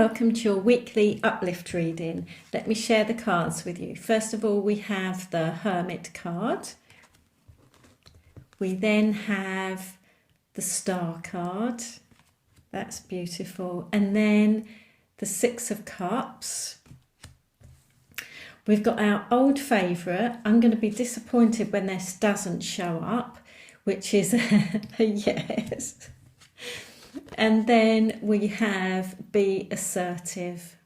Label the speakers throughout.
Speaker 1: welcome to your weekly uplift reading. Let me share the cards with you. First of all, we have the Hermit card. We then have the Star card. That's beautiful. And then the Six of Cups. We've got our old favourite. I'm going to be disappointed when this doesn't show up, which is a yes. And then we have be assertive.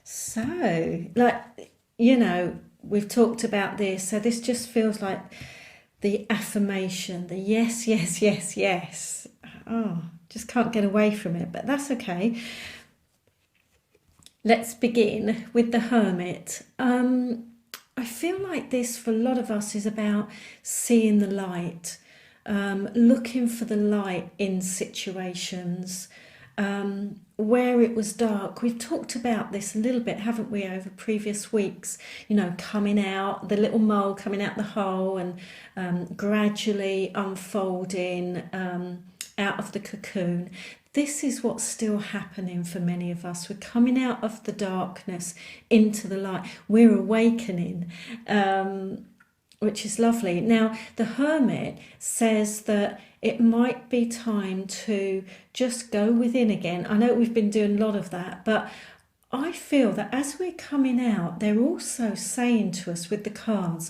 Speaker 1: So, we've talked about this. So this just feels like the affirmation, the yes, yes, yes, yes. Oh, just can't get away from it, but that's okay. Let's begin with the Hermit. I feel like this for a lot of us is about seeing the light. Looking for the light in situations where it was dark. We've talked about this a little bit, haven't we, over previous weeks, coming out, the little mole coming out the hole and gradually unfolding out of the cocoon. This is what's still happening for many of us. We're coming out of the darkness into the light. We're awakening. Which is lovely. Now, the Hermit says that it might be time to just go within again. I know we've been doing a lot of that, but I feel that as we're coming out, they're also saying to us with the cards,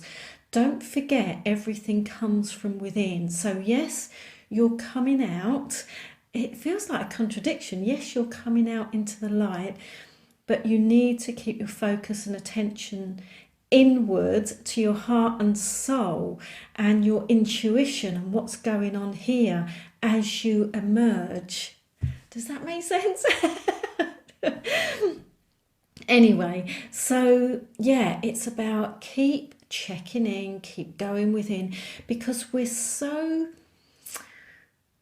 Speaker 1: don't forget everything comes from within. So yes, you're coming out. It feels like a contradiction. Yes, you're coming out into the light, but you need to keep your focus and attention inward to your heart and soul and your intuition and what's going on here as you emerge. Does that make sense? Anyway, so yeah, it's about keep checking in, keep going within, because we're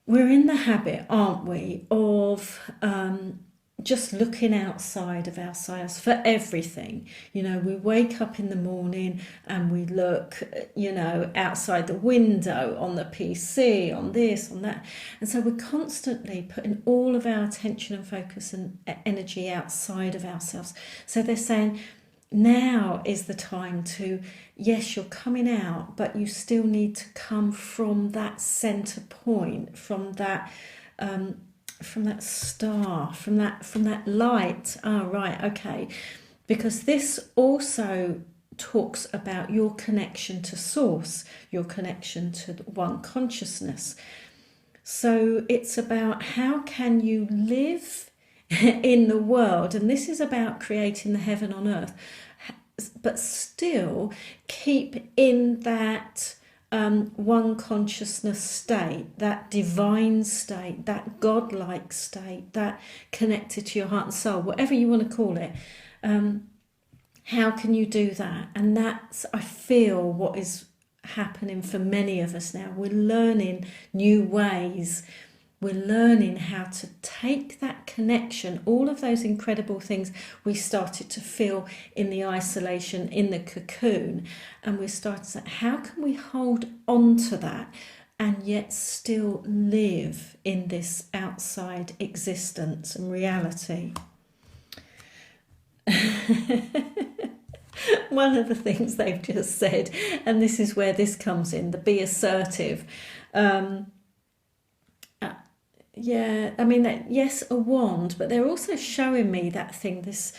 Speaker 1: in the habit, aren't we, of just looking outside of ourselves for everything. We wake up in the morning and we look, outside the window, on the PC, on this, on that. And so we're constantly putting all of our attention and focus and energy outside of ourselves. So they're saying, now is the time to, yes, you're coming out, but you still need to come from that center point, from that star, from that light. Right, okay. Because this also talks about your connection to source, your connection to one consciousness. So it's about how can you live in the world, and this is about creating the heaven on earth, but still keep in that one consciousness state, that divine state, that godlike state, that connected to your heart and soul, whatever you want to call it. How can you do that? And that's, I feel, what is happening for many of us now. We're learning new ways. We're learning how to take that connection, all of those incredible things we started to feel in the isolation, in the cocoon, and we're starting to say, how can we hold on to that and yet still live in this outside existence and reality? One of the things they've just said, and this is where this comes in, the be assertive. Yeah, I mean, that, yes, a wand, but they're also showing me that thing this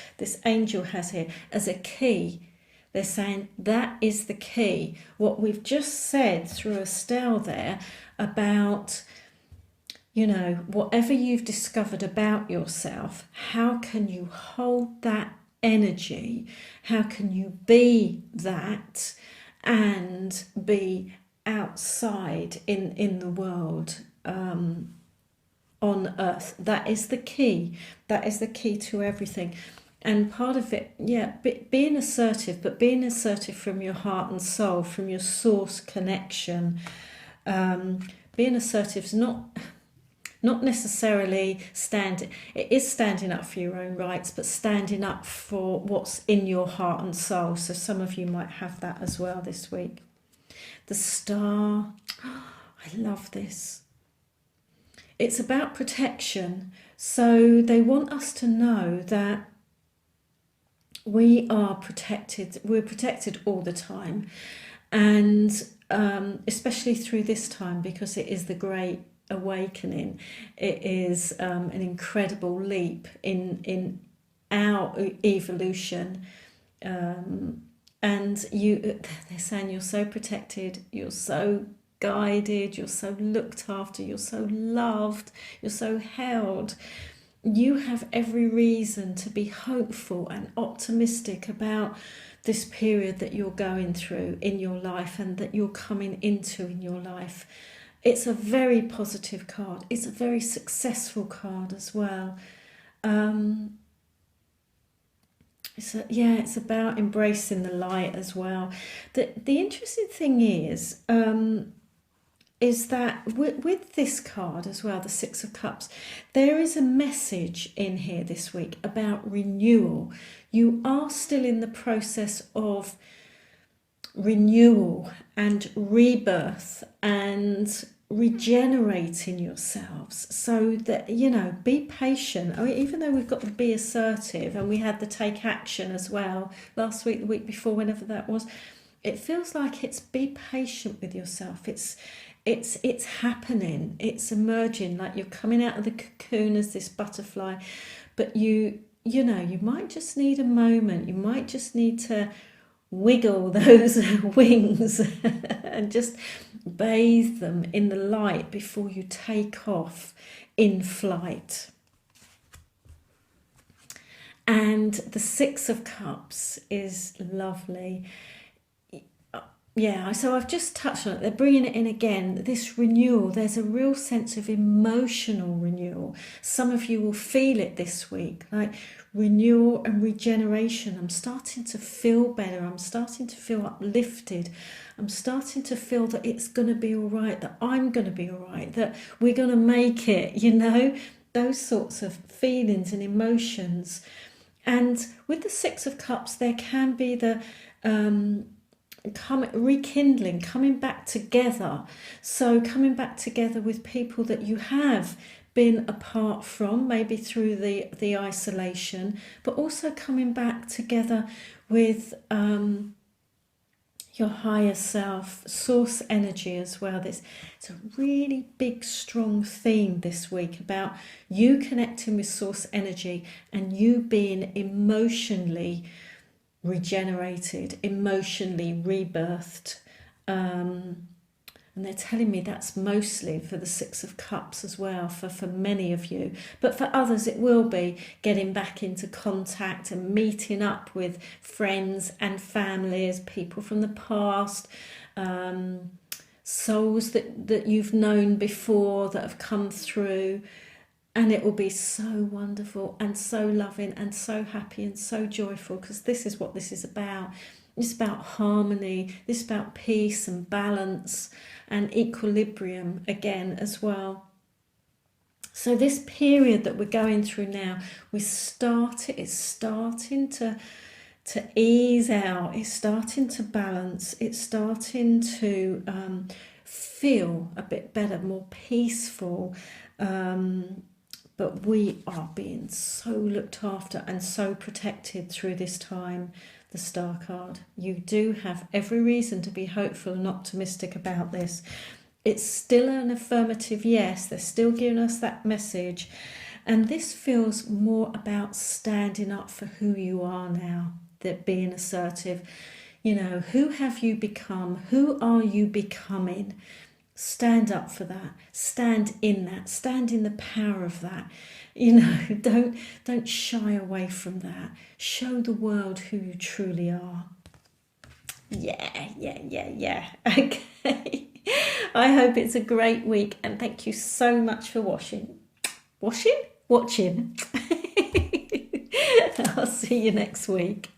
Speaker 1: angel has here as a key. They're saying that is the key. What we've just said through Estelle there about, whatever you've discovered about yourself, how can you hold that energy? How can you be that and be outside in the world? On earth. That is the key. That is the key to everything. And part of it, being assertive, but being assertive from your heart and soul, from your source connection. Being assertive is not necessarily it is standing up for your own rights, but standing up for what's in your heart and soul. So some of you might have that as well this week. The Star, I love this. it's about protection. So they want us to know that we are protected. We're protected all the time. And especially through this time, because it is the great awakening, it is an incredible leap in our evolution. And they're saying you're so protected, you're so guided, you're so looked after, you're so loved, you're so held. You have every reason to be hopeful and optimistic about this period that you're going through in your life and that you're coming into in your life. It's a very positive card. It's a very successful card as well. It's about embracing the light as well. The interesting thing is that with this card as well, the Six of Cups, there is a message in here this week about renewal. You are still in the process of renewal and rebirth and regenerating yourselves, so that, be patient. I mean, even though we've got the be assertive and we had the take action as well last week, the week before, whenever that was, it feels like it's be patient with yourself. It's happening, it's emerging, like you're coming out of the cocoon as this butterfly, but you might just need a moment. You might just need to wiggle those wings and just bathe them in the light before you take off in flight. And the Six of Cups is lovely. Yeah, so I've just touched on it. They're bringing it in again. This renewal, there's a real sense of emotional renewal. Some of you will feel it this week, like renewal and regeneration. I'm starting to feel better. I'm starting to feel uplifted. I'm starting to feel that it's going to be all right, that I'm going to be all right, that we're going to make it, those sorts of feelings and emotions. And with the Six of Cups, there can be the rekindling, coming back together. So coming back together with people that you have been apart from, maybe through the isolation, but also coming back together with your higher self, source energy as well. It's a really big, strong theme this week about you connecting with source energy and you being emotionally regenerated, emotionally rebirthed. And they're telling me that's mostly for the Six of Cups as well, for many of you. But for others, it will be getting back into contact and meeting up with friends and families, people from the past, souls that you've known before that have come through. And it will be so wonderful and so loving and so happy and so joyful, because this is what this is about. It's about harmony. This is about peace and balance and equilibrium again as well. So this period that we're going through now, it's starting to ease out. It's starting to balance. It's starting to feel a bit better, more peaceful. But we are being so looked after and so protected through this time. The Star card. You do have every reason to be hopeful and optimistic about this. It's still an affirmative yes. They're still giving us that message. And this feels more about standing up for who you are now, that being assertive. Who have you become? Who are you becoming? Stand up for that. Stand in that. Stand in the power of that. Don't shy away from that. Show the world who you truly are. Yeah. Okay. I hope it's a great week, and thank you so much for watching. Watching? I'll see you next week.